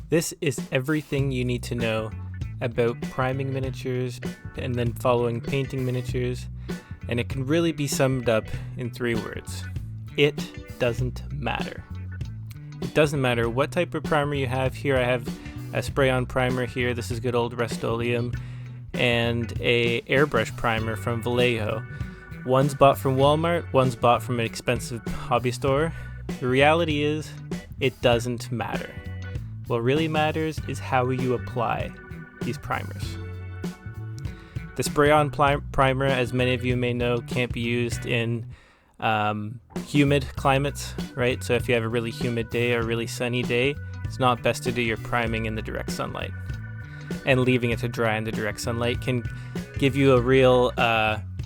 This is everything you need to know about priming miniatures and then following painting miniatures, and it can really be summed up in 3 words. It doesn't matter. It doesn't matter what type of primer you have. Here I have a spray-on primer here. This is good old Rust-Oleum, and a airbrush primer from Vallejo. One's bought from Walmart, one's bought from an expensive hobby store. The reality is, it doesn't matter. What really matters is how you apply these primers. The spray-on primer, as many of you may know, can't be used in humid climates, right? So if you have a really humid day or a really sunny day, it's not best to do your priming in the direct sunlight. And leaving it to dry in the direct sunlight can give you a real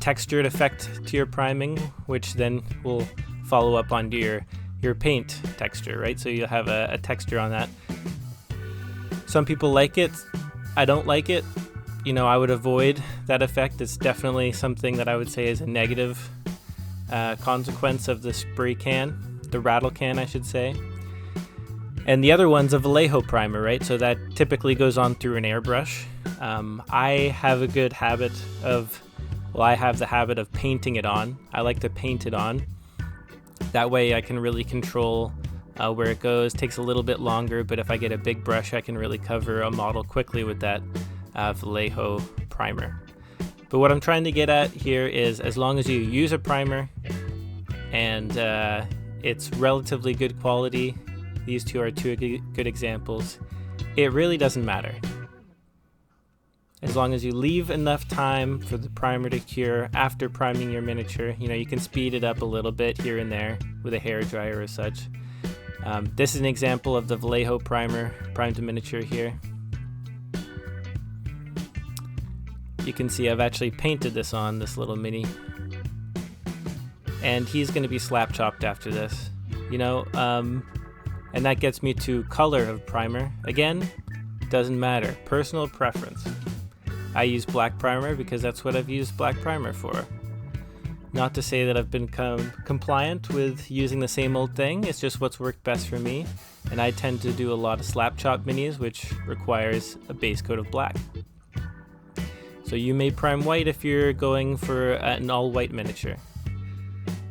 textured effect to your priming, which then will follow up onto your paint texture, right? So you'll have a texture on that. Some people like it. I don't like it. I would avoid that effect. It's definitely something that I would say is a negative consequence of the spray can, the rattle can, I should say. And the other one's a Vallejo primer, right? So that typically goes on through an airbrush. I have the habit of painting it on. I like to paint it on. That way I can really control where it goes. Takes a little bit longer, but if I get a big brush, I can really cover a model quickly with that Vallejo primer. But what I'm trying to get at here is, as long as you use a primer and it's relatively good quality, these two are 2 good examples, it really doesn't matter. As long as you leave enough time for the primer to cure after priming your miniature, you can speed it up a little bit here and there with a hair dryer or such. This is an example of the Vallejo primer, primed miniature here. You can see I've actually painted this on this little mini. And he's going to be slap chopped after this. And that gets me to color of primer. Again, doesn't matter. Personal preference. I use black primer because that's what I've used black primer for. Not to say that I've been compliant with using the same old thing, it's just what's worked best for me. And I tend to do a lot of slap chop minis, which requires a base coat of black. So you may prime white if you're going for an all-white miniature.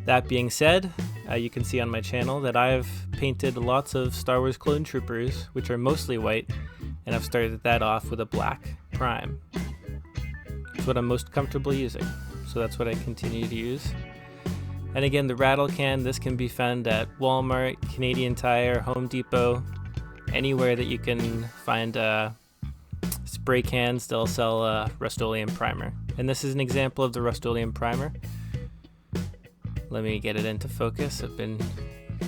That being said, you can see on my channel that I've painted lots of Star Wars Clone Troopers, which are mostly white, and I've started that off with a black prime. It's what I'm most comfortable using, so that's what I continue to use. And again, the rattle can, this can be found at Walmart, Canadian Tire, Home Depot, anywhere that you can find spray cans. They'll sell Rust-Oleum primer. And this is an example of the Rust-Oleum primer. Let me get it into focus.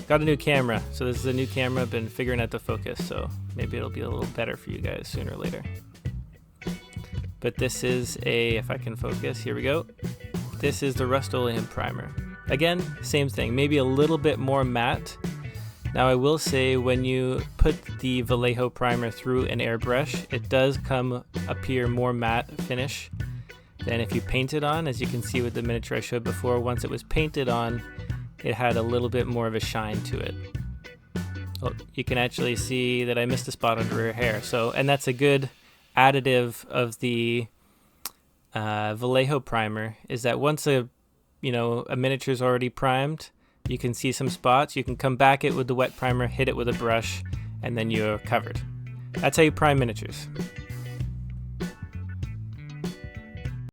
Got a new camera, so this is a new camera. I've been figuring out the focus, so maybe it'll be a little better for you guys sooner or later. But this is if I can focus, here we go. This is the Rust-Oleum primer. Again, same thing, maybe a little bit more matte. Now I will say, when you put the Vallejo primer through an airbrush, it does appear more matte finish than if you paint it on. As you can see with the miniature I showed before, once it was painted on, it had a little bit more of a shine to it. Oh, you can actually see that I missed a spot under her hair. And that's a good additive of the Vallejo primer, is that once a miniature is already primed, you can see some spots. You can come back it with the wet primer, hit it with a brush, and then you're covered. That's how you prime miniatures.